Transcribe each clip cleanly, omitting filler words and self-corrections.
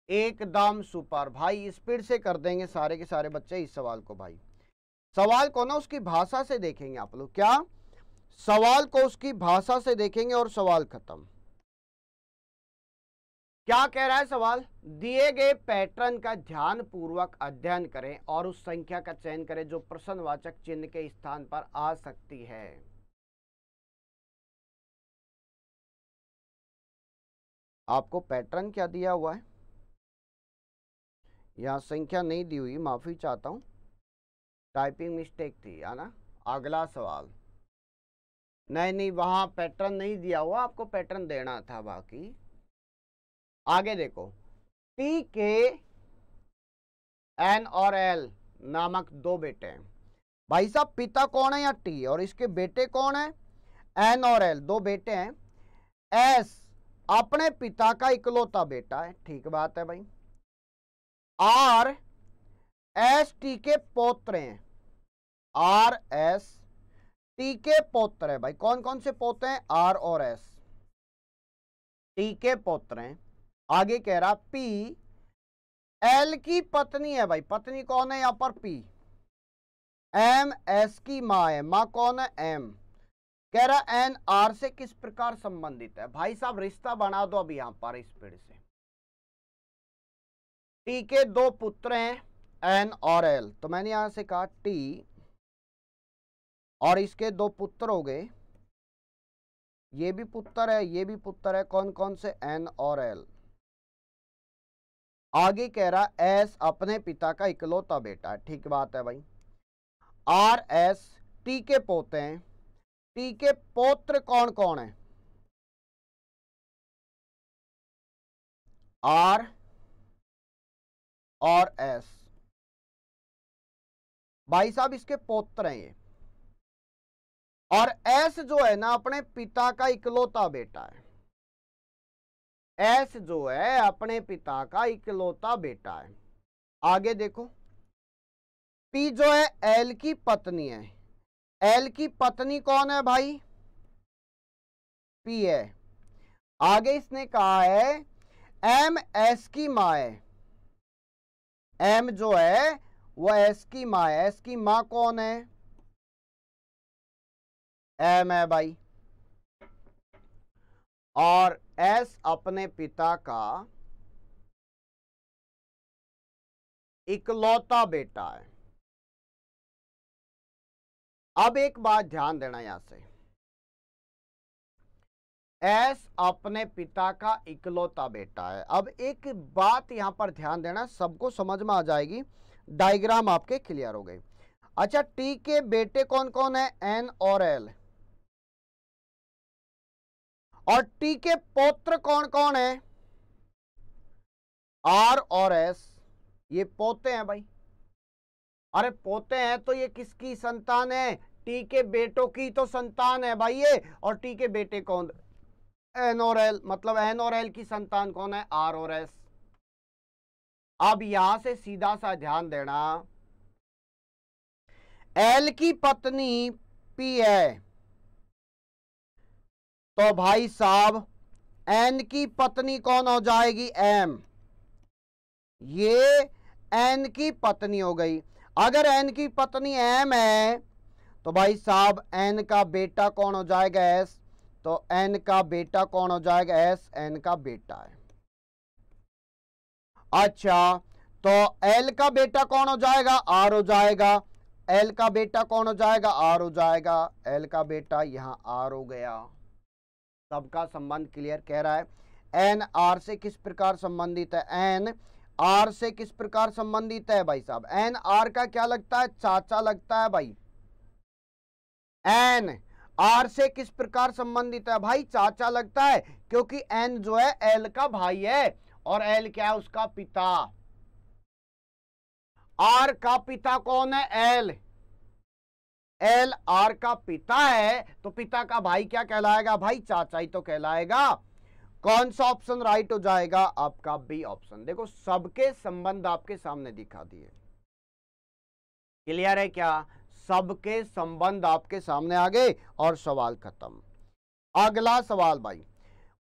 एकदम सुपर भाई, स्पीड से कर देंगे सारे के सारे बच्चे इस सवाल को। भाई सवाल को ना उसकी भाषा से देखेंगे आप लोग, क्या सवाल को उसकी भाषा से देखेंगे और सवाल खत्म। क्या कह रहा है सवाल, दिए गए पैटर्न का ध्यान पूर्वक अध्ययन करें और उस संख्या का चयन करें जो प्रश्नवाचक चिन्ह के स्थान पर आ सकती है। आपको पैटर्न क्या दिया हुआ है, यहां संख्या नहीं दी हुई, माफी चाहता हूं, टाइपिंग मिस्टेक थी, है ना। अगला सवाल, नहीं वहां पैटर्न नहीं दिया हुआ, आपको पैटर्न देना था। बाकी आगे देखो, टी के एन और एल नामक दो बेटे हैं। भाई साहब पिता कौन है या टी, और इसके बेटे कौन है, एन और एल, दो बेटे हैं। एस अपने पिता का इकलौता बेटा है, ठीक बात है भाई। आर एस टी के पौत्र हैं, आर एस टी के पौत्र है। भाई कौन कौन से पौत्र हैं, आर और एस टी के पौत्र हैं। आगे कह रहा पी एल की पत्नी है। भाई पत्नी कौन है यहां पर, पी। एम एस की मां है, मां कौन है, एम। कह रहा एन आर से किस प्रकार संबंधित है। भाई साहब रिश्ता बना दो अब यहां पर स्पीड से। टी के दो पुत्र हैं एन और एल, तो मैंने यहां से कहा टी और इसके दो पुत्र हो गए, ये भी पुत्र है ये भी पुत्र है, कौन कौन से, एन और एल। आगे कह रहा एस अपने पिता का इकलौता बेटा है, ठीक बात है भाई। आर एस टी के पोते हैं, टी के पौत्र कौन कौन है, आर और एस। भाई साहब इसके पौत्र हैं ये, और एस जो है ना अपने पिता का इकलौता बेटा है। एस जो है अपने पिता का इकलौता बेटा है। आगे देखो, पी जो है एल की पत्नी है, एल की पत्नी कौन है भाई, पी है। आगे इसने कहा है एम एस की मां है, एम जो है वो एस की मां है, एस की मां कौन है, एम है भाई। और एस अपने पिता का इकलौता बेटा है। अब एक बात ध्यान देना यहां से, एस अपने पिता का इकलौता बेटा है। अब एक बात यहां पर ध्यान देना, सबको समझ में आ जाएगी, डायग्राम आपके क्लियर हो गए। अच्छा टी के बेटे कौन कौन है, एन और एल, और टी के पौत्र कौन कौन है, आर और एस। ये पोते हैं भाई, अरे पोते हैं तो ये किसकी संतान है, टी के बेटों की तो संतान है भाई ये। और टी के बेटे कौन, एन और एल, मतलब एन और एल की संतान कौन है, आर और एस। अब यहां से सीधा सा ध्यान देना, एल की पत्नी पी है, तो भाई साहब एन की पत्नी कौन हो जाएगी, एम। ये एन की पत्नी हो गई। अगर एन की पत्नी एम है तो भाई साहब एन का बेटा कौन हो जाएगा, एस। तो एन का बेटा कौन हो जाएगा, एस एन का बेटा है। अच्छा तो एल का बेटा कौन हो जाएगा, आर हो जाएगा। एल का बेटा कौन हो जाएगा, आर हो जाएगा। एल का बेटा यहां आर हो गया। सबका संबंध क्लियर। कह रहा है एन आर से किस प्रकार संबंधित है, एन आर से किस प्रकार संबंधित है भाई साहब, एन आर का क्या लगता है, चाचा लगता है भाई। एन आर से किस प्रकार संबंधित है भाई, चाचा लगता है, क्योंकि एन जो है एल का भाई है और एल क्या है, उसका पिता। आर का पिता कौन है, एल। एल आर का पिता है तो पिता का भाई क्या कहलाएगा भाई, चाचा ही तो कहलाएगा। कौन सा ऑप्शन राइट हो जाएगा, आपका बी ऑप्शन। देखो सबके संबंध आपके सामने दिखा दिए, क्लियर है क्या, सबके संबंध आपके सामने आ गए और सवाल खत्म। अगला सवाल भाई,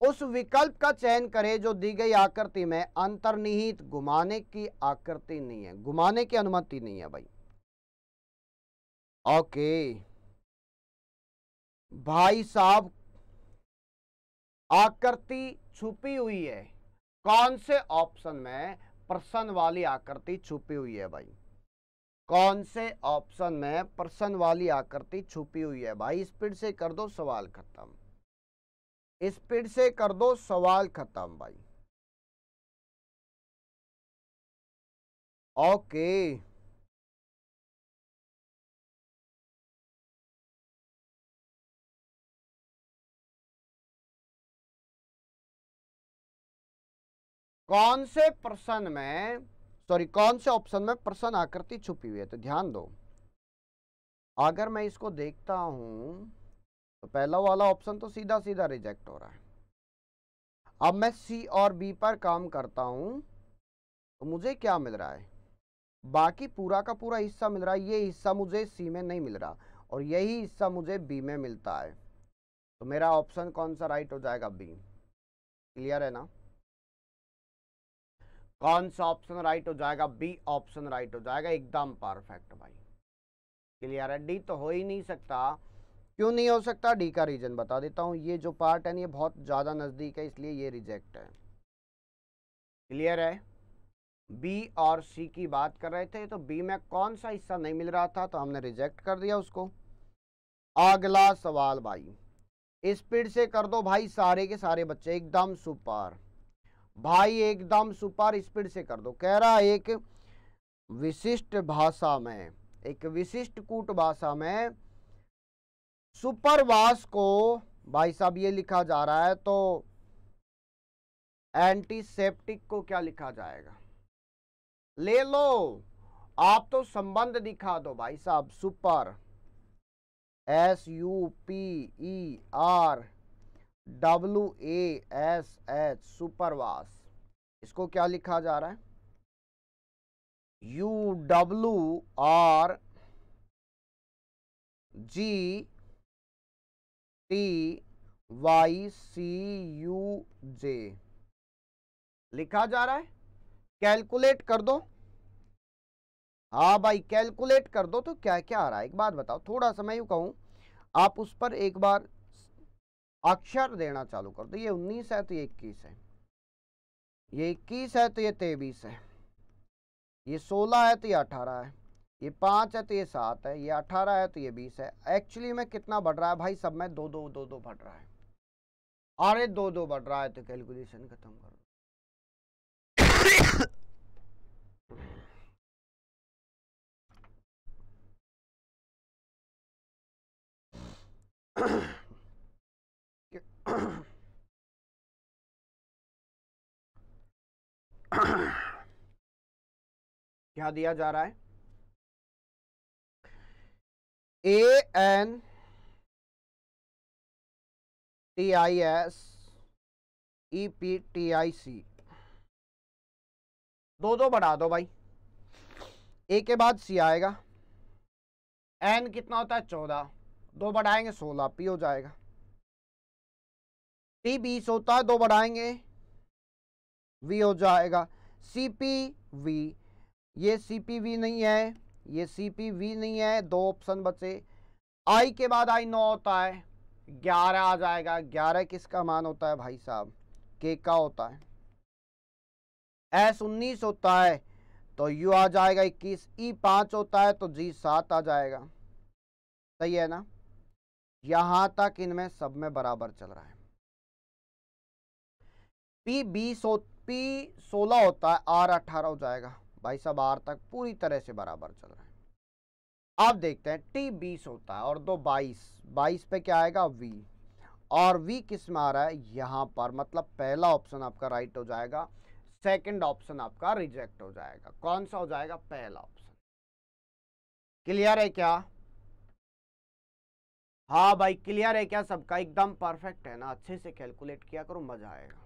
उस विकल्प का चयन करें जो दी गई आकृति में अंतर्निहित घुमाने की आकृति नहीं है, घुमाने की अनुमति नहीं है भाई। ओके भाई साहब, आकृति छुपी हुई है, कौन से ऑप्शन में प्रश्न वाली आकृति छुपी हुई है भाई? कौन से ऑप्शन में प्रश्न वाली आकृति छुपी हुई है भाई? स्पीड से कर दो सवाल खत्म, स्पीड से कर दो सवाल खत्म भाई। ओके कौन से प्रश्न में, सॉरी कौन से ऑप्शन में प्रश्न आकृति छुपी हुई है? तो ध्यान दो, अगर मैं इसको देखता हूं तो पहला वाला ऑप्शन तो सीधा सीधा रिजेक्ट हो रहा है। अब मैं सी और बी पर काम करता हूं तो मुझे क्या मिल रहा है? बाकी पूरा का पूरा हिस्सा मिल रहा है, ये हिस्सा मुझे सी में नहीं मिल रहा और यही हिस्सा मुझे बी में मिलता है। तो मेरा ऑप्शन कौन सा राइट हो जाएगा? बी। क्लियर है ना? कौन सा ऑप्शन राइट हो जाएगा? बी ऑप्शन राइट हो जाएगा, एकदम परफेक्ट भाई। क्लियर है? डी तो हो ही नहीं सकता। क्यों नहीं हो सकता? डी का रीजन बता देता हूं, ये जो पार्ट है ये बहुत ज्यादा नजदीक है इसलिए ये रिजेक्ट है। क्लियर है? बी और सी की बात कर रहे थे तो बी में कौन सा हिस्सा नहीं मिल रहा था तो हमने रिजेक्ट कर दिया उसको। अगला सवाल भाई, स्पीड से कर दो भाई सारे के सारे बच्चे, एकदम सुपर भाई, एकदम सुपर, स्पीड से कर दो। कह रहा है एक विशिष्ट भाषा में, एक विशिष्ट कूट भाषा में सुपरवास को भाई साहब ये लिखा जा रहा है तो एंटीसेप्टिक को क्या लिखा जाएगा? ले लो, आप तो संबंध दिखा दो भाई साहब। सुपर SUPERWASH, सुपरवास, इसको क्या लिखा जा रहा है? UWRGTYCUJ लिखा जा रहा है। कैलकुलेट कर दो। हाँ भाई कैलकुलेट कर दो तो क्या क्या आ रहा है एक बात बताओ। थोड़ा सा मैं यूं कहूं, आप उस पर एक बार अक्षर देना चालू कर दो। ये 19 है तो ये 21 है, ये 21 है तो ये 23 है, ये 16 है तो ये 18 है, ये 5 है तो ये 7 है, ये 18 है तो ये 20 है। एक्चुअली में कितना बढ़ रहा है भाई? सब में 2 2 2 2 बढ़ रहा है। अरे 2 2 बढ़ रहा है तो कैलकुलेशन खत्म कर दो। क्या दिया जा रहा है? ANTISEPTIC, 2 2 बढ़ा दो भाई, ए के बाद सी आएगा। एन कितना होता है? 14, 2 बढ़ाएंगे 16, पी हो जाएगा। टी 20 होता है, 2 बढ़ाएंगे वी हो जाएगा। CPV, ये CPV नहीं है, ये CPV नहीं है, 2 ऑप्शन बचे। आई के बाद आई 9 होता है, 11 आ जाएगा। 11 किसका मान होता है भाई साहब? के का होता है। S 19 होता है तो U आ जाएगा 21, E 5 होता है तो G 7 आ जाएगा। सही है ना? यहां तक इनमें सब में बराबर चल रहा है। P 16 होता है, R 18 हो जाएगा भाई साहब, R तक पूरी तरह से बराबर चल रहा है। अब देखते हैं, T 20 होता है और 2 22, 22 पे क्या आएगा? V, और V किस में आ रहा है? यहां पर, मतलब पहला ऑप्शन आपका राइट हो जाएगा, सेकंड ऑप्शन आपका रिजेक्ट हो जाएगा। कौन सा हो जाएगा? पहला ऑप्शन। क्लियर है क्या? हाँ भाई क्लियर है क्या सबका? एकदम परफेक्ट है ना? अच्छे से कैलकुलेट किया करो, मजा आएगा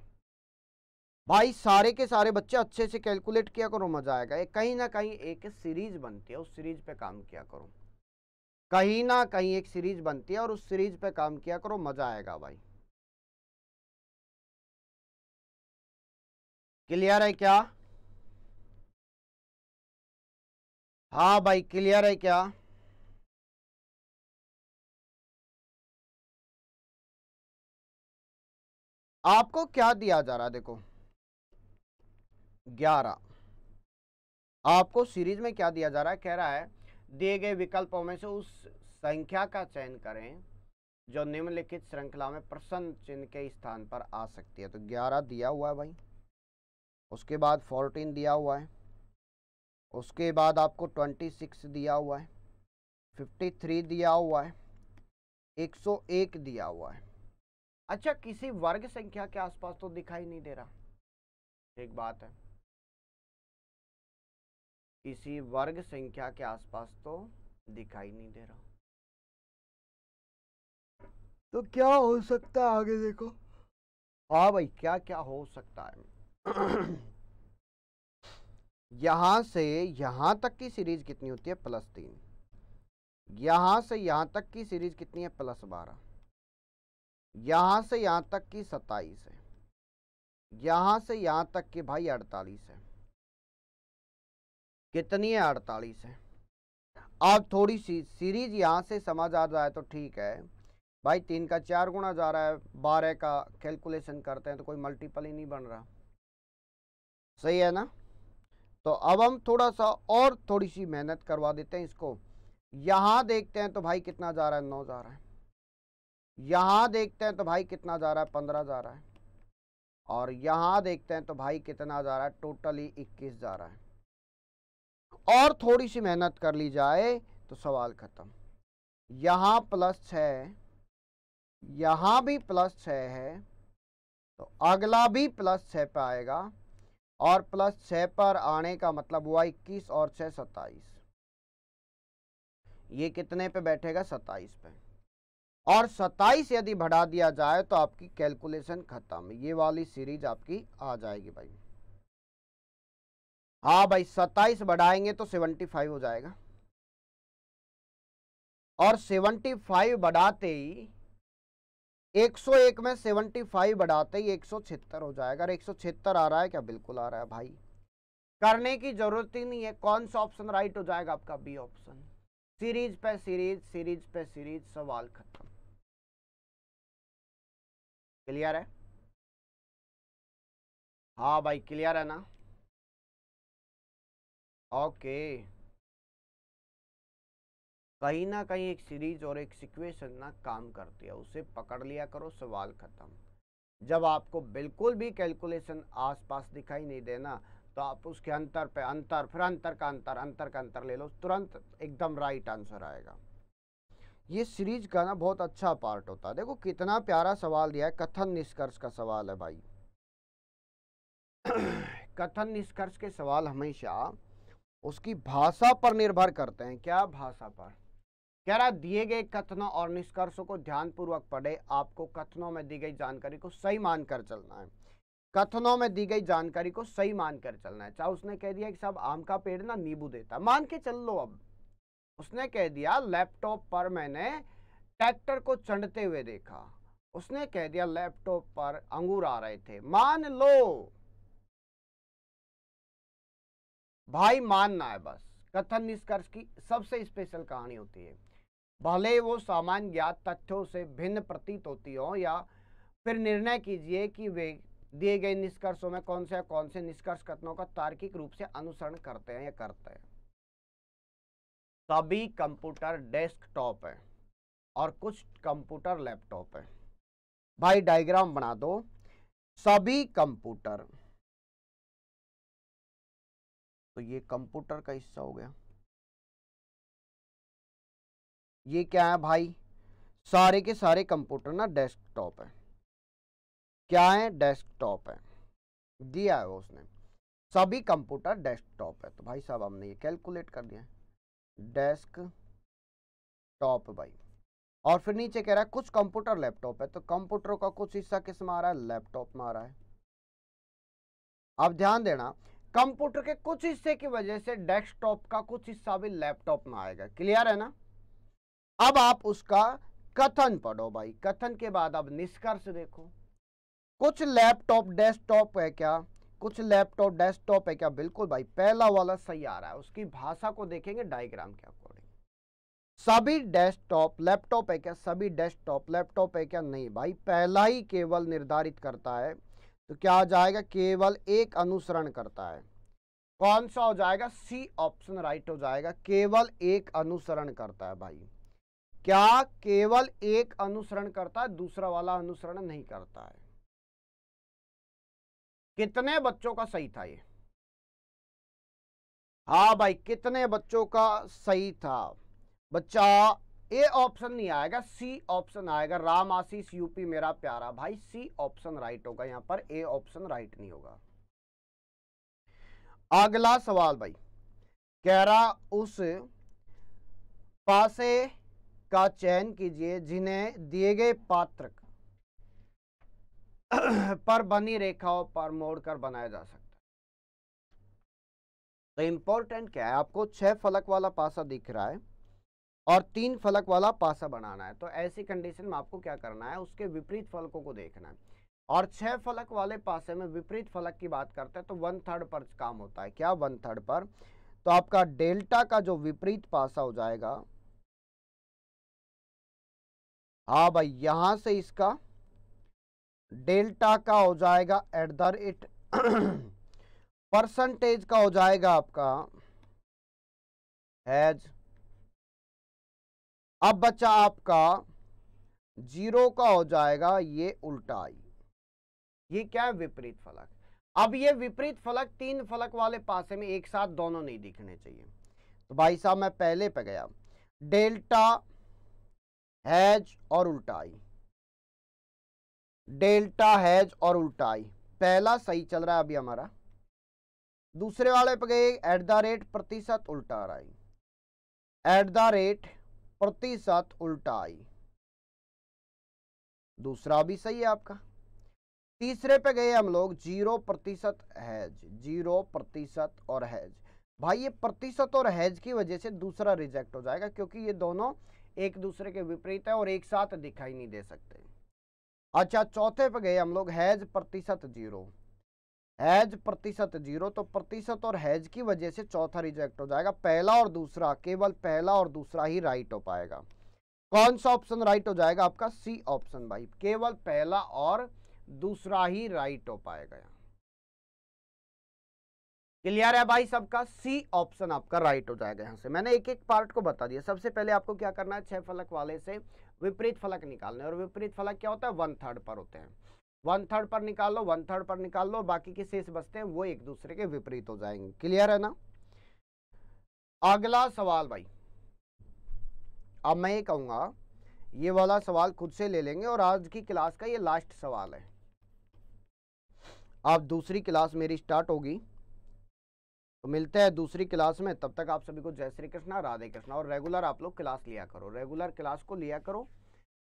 भाई। सारे के सारे बच्चे अच्छे से कैलकुलेट किया करो, मजा आएगा। कहीं ना कहीं एक सीरीज बनती है, उस सीरीज पे काम किया करो। कहीं ना कहीं एक सीरीज बनती है और उस सीरीज पे काम किया करो, मजा आएगा भाई। क्लियर है क्या? हाँ भाई क्लियर है क्या? आपको क्या दिया जा रहा है? देखो 11 आपको सीरीज में क्या दिया जा रहा है? कह रहा है दिए गए विकल्पों में से उस संख्या का चयन करें जो निम्नलिखित श्रृंखला में प्रश्न चिन्ह के स्थान पर आ सकती है। तो 11 दिया हुआ है भाई, उसके बाद 14 दिया हुआ है, उसके बाद आपको 26 दिया हुआ है, 53 दिया हुआ है, 101 दिया हुआ है। अच्छा, किसी वर्ग संख्या के आसपास तो दिखाई नहीं दे रहा। एक बात है, किसी वर्ग संख्या के आसपास तो दिखाई नहीं दे रहा। तो क्या हो सकता है आगे देखो। हाँ भाई, क्या क्या हो सकता है। यहां से यहां तक की सीरीज कितनी होती है? +3। यहां से यहां तक की सीरीज कितनी है? +12। यहां से यहां तक की 27 है। यहां से यहां तक की भाई 48 है। कितनी है? 48 है। अब थोड़ी सी सीरीज यहां से समझ आ जाए तो ठीक है भाई। 3 का 4 गुना जा रहा है, 12 का कैलकुलेशन करते हैं तो कोई मल्टीपल ही नहीं बन रहा। सही है ना? तो अब हम थोड़ा सा और थोड़ी सी मेहनत करवा देते हैं इसको। यहां देखते हैं तो भाई कितना जा रहा है? 9 जा रहा है। यहां देखते हैं तो भाई कितना जा रहा है? 15 जा रहा है। और यहां देखते हैं तो भाई कितना जा रहा है? टोटली 21 जा रहा है। और थोड़ी सी मेहनत कर ली जाए तो सवाल खत्म। यहां +6, यहां भी +6 है, तो अगला भी +6 पे आएगा। और +6 पर आने का मतलब हुआ 21 और 6 27। ये कितने पे बैठेगा? 27 पे। और 27 यदि बढ़ा दिया जाए तो आपकी कैलकुलेशन खत्म। ये वाली सीरीज आपकी आ जाएगी भाई। हाँ भाई, 27 बढ़ाएंगे तो 75 हो जाएगा। और 75 बढ़ाते ही 101 में 75 बढ़ाते ही 176 हो जाएगा। और 176 आ रहा है क्या? बिल्कुल आ रहा है भाई। करने की जरूरत ही नहीं है। कौन सा ऑप्शन राइट हो जाएगा? आपका बी ऑप्शन। सीरीज पे सीरीज, सीरीज पे सीरीज, सवाल खत्म। क्लियर है? हाँ भाई क्लियर है ना? ओके। कहीं ना कहीं एक सीरीज और एक सिक्वेशन ना काम करती है, उसे पकड़ लिया करो, सवाल खत्म। जब आपको बिल्कुल भी कैलकुलेशन आसपास दिखाई नहीं देना तो आप उसके अंतर पे अंतर, फिर अंतर का अंतर, अंतर का अंतर ले लो, तुरंत एकदम राइट आंसर आएगा। ये सीरीज का ना बहुत अच्छा पार्ट होता है। देखो कितना प्यारा सवाल दिया है, कथन निष्कर्ष का सवाल है भाई। कथन निष्कर्ष के सवाल हमेशा उसकी भाषा पर निर्भर करते हैं। क्या भाषा पर? कह रहा दिए गए कथनों और निष्कर्षों को ध्यानपूर्वक पढ़े। आपको कथनों में दी गई जानकारी को सही मानकर चलना है। कथनों में दी गई जानकारी को सही मानकर चलना है। चाहे उसने कह दिया कि साहब आम का पेड़ ना नींबू देता, मान के चल लो। अब उसने कह दिया लैपटॉप पर मैंने ट्रैक्टर को चढ़ते हुए देखा, उसने कह दिया लैपटॉप पर अंगूर आ रहे थे, मान लो भाई, मानना है बस। कथन निष्कर्ष की सबसे स्पेशल कहानी होती है। भले वो सामान्य ज्ञात तथ्यों से भिन्न प्रतीत होती हो, या फिर निर्णय कीजिए कि वे दिए गए निष्कर्षों में कौन से निष्कर्ष कथनों का तार्किक रूप से अनुसरण करते हैं या करते हैं। सभी कंप्यूटर डेस्कटॉप है और कुछ कंप्यूटर लैपटॉप है। भाई डायग्राम बना दो। सभी कंप्यूटर, तो ये कंप्यूटर का हिस्सा हो गया। ये क्या है भाई? सारे के सारे कंप्यूटर ना डेस्कटॉप है। क्या है? डेस्कटॉप है। दिया है उसने, सभी कंप्यूटर डेस्कटॉप है। तो भाई साहब हमने ये कैलकुलेट कर दिया, डेस्कटॉप भाई। और फिर नीचे कह रहा है कुछ कंप्यूटर लैपटॉप है, तो कंप्यूटर का कुछ हिस्सा किस में आ रहा है? लैपटॉप में आ रहा है। अब ध्यान देना, कंप्यूटर के कुछ हिस्से की वजह से डेस्कटॉप का कुछ हिस्सा भी लैपटॉप में आएगा। क्लियर है ना? अब आप उसका कथन पढ़ो भाई। कथन के बाद अब निष्कर्ष देखो। कुछ लैपटॉप डेस्कटॉप है क्या? कुछ लैपटॉप डेस्कटॉप है क्या? बिल्कुल भाई, पहला वाला सही आ रहा है। उसकी भाषा को देखेंगे डायग्राम के अकॉर्डिंग। सभी डेस्कटॉप लैपटॉप है क्या? सभी डेस्कटॉप लैपटॉप है क्या? नहीं भाई, पहला ही केवल निर्धारित करता है। तो क्या आ जाएगा? केवल एक अनुसरण करता है। कौन सा हो जाएगा? सी ऑप्शन राइट हो जाएगा। केवल एक अनुसरण करता है भाई। क्या केवल एक अनुसरण करता है, दूसरा वाला अनुसरण नहीं करता है। कितने बच्चों का सही था ये? हाँ भाई, कितने बच्चों का सही था बच्चा? ए ऑप्शन नहीं आएगा, सी ऑप्शन आएगा। राम आशीष यूपी मेरा प्यारा भाई, सी ऑप्शन राइट होगा यहां पर, ए ऑप्शन राइट नहीं होगा। अगला सवाल भाई कह रहा, उस पासे का चयन कीजिए जिन्हें दिए गए पात्र पर बनी रेखाओं पर मोड़कर बनाया जा सकता है। तो इंपॉर्टेंट क्या है, आपको 6 फलक वाला पासा दिख रहा है और 3 फलक वाला पासा बनाना है। तो ऐसी कंडीशन में आपको क्या करना है, उसके विपरीत फलकों को देखना है। और 6 फलक वाले पासे में विपरीत फलक की बात करते हैं तो 1/3 पर काम होता है। क्या? 1/3 पर। तो आपका डेल्टा का जो विपरीत पासा हो जाएगा, हाँ भाई, यहां से इसका डेल्टा का हो जाएगा @ परसेंटेज का हो जाएगा आपका हैज। अब बचा आपका 0 का हो जाएगा ये उल्टा आई। ये क्या है? विपरीत फलक। अब ये विपरीत फलक 3 फलक वाले पासे में एक साथ दोनों नहीं दिखने चाहिए। तो भाई साहब मैं पहले पे गया, डेल्टा हैज और उल्टा आई, डेल्टा हैज और उल्टा आई। पहला सही चल रहा है अभी हमारा। दूसरे वाले पे गए @ प्रतिशत उल्टा आ रहा है, @ उल्टा आई। दूसरा भी सही है आपका। तीसरे पे गए हम लोग 0% हैज, 0% और हैज। भाई ये प्रतिशत और हैज की वजह से दूसरा रिजेक्ट हो जाएगा, क्योंकि ये दोनों एक दूसरे के विपरीत है और एक साथ दिखाई नहीं दे सकते। अच्छा, चौथे पे गए हम लोग हैज प्रतिशत 0, हैज प्रतिशत 0। तो प्रतिशत और हैज की वजह से चौथा रिजेक्ट हो जाएगा। पहला और दूसरा, केवल पहला और दूसरा ही राइट हो पाएगा। कौन सा ऑप्शन राइट हो जाएगा आपका? सी ऑप्शन भाई, केवल पहला और दूसरा ही राइट हो पाएगा। क्लियर है भाई सबका? सी ऑप्शन आपका राइट हो जाएगा। यहां से मैंने एक एक पार्ट को बता दिया। सबसे पहले आपको क्या करना है, 6 फलक वाले से विपरीत फलक निकालने। और विपरीत फलक क्या होता है? 1/3 पर होते हैं। 1/3 पर निकाल लो, 1/3 पर निकाल लो, बाकी के शेष बचते हैं वो एक दूसरे के विपरीत हो जाएंगे। क्लियर है ना? अगला सवाल भाई, अब मैं ये कहूंगा ये वाला सवाल खुद से ले लेंगे और आज की क्लास का ये लास्ट सवाल है। अब दूसरी क्लास मेरी स्टार्ट होगी, तो मिलते हैं दूसरी क्लास में। तब तक आप सभी को जय श्री कृष्णा, राधे कृष्णा। और रेगुलर आप लोग क्लास लिया करो, रेगुलर क्लास को लिया करो,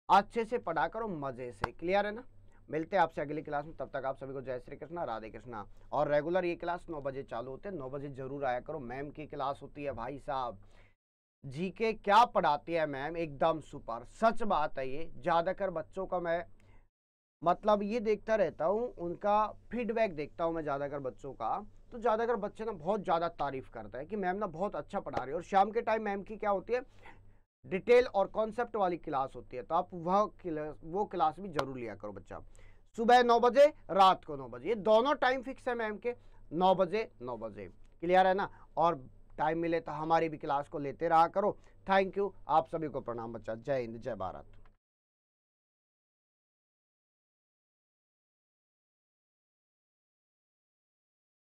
अच्छे से पढ़ा करो, मजे से। क्लियर है ना? मिलते हैं आपसे अगली क्लास में। तब तक आप सभी को जय श्री कृष्णा, राधे कृष्णा। और रेगुलर ये क्लास 9 बजे चालू होते हैं, 9 बजे जरूर आया करो। मैम की क्लास होती है भाई साहब, जीके क्या पढ़ाती है मैम, एकदम सुपर। सच बात है ये। ज़्यादातर बच्चों का मैं मतलब ये देखता रहता हूँ, उनका फीडबैक देखता हूँ मैं ज़्यादातर बच्चों का। तो ज़्यादातर बच्चे ना बहुत ज़्यादा तारीफ करते हैं कि मैम ना बहुत अच्छा पढ़ा रही है। और शाम के टाइम मैम की क्या होती है, डिटेल और कॉन्सेप्ट वाली क्लास होती है। तो आप वो क्लास भी जरूर लिया करो बच्चा। सुबह 9 बजे, रात को 9 बजे, ये दोनों टाइम फिक्स है मैम के, 9 बजे 9 बजे। क्लियर है ना? और टाइम मिले तो हमारी भी क्लास को लेते रहा करो। थैंक यू, आप सभी को प्रणाम बच्चा। जय हिंद, जय भारत।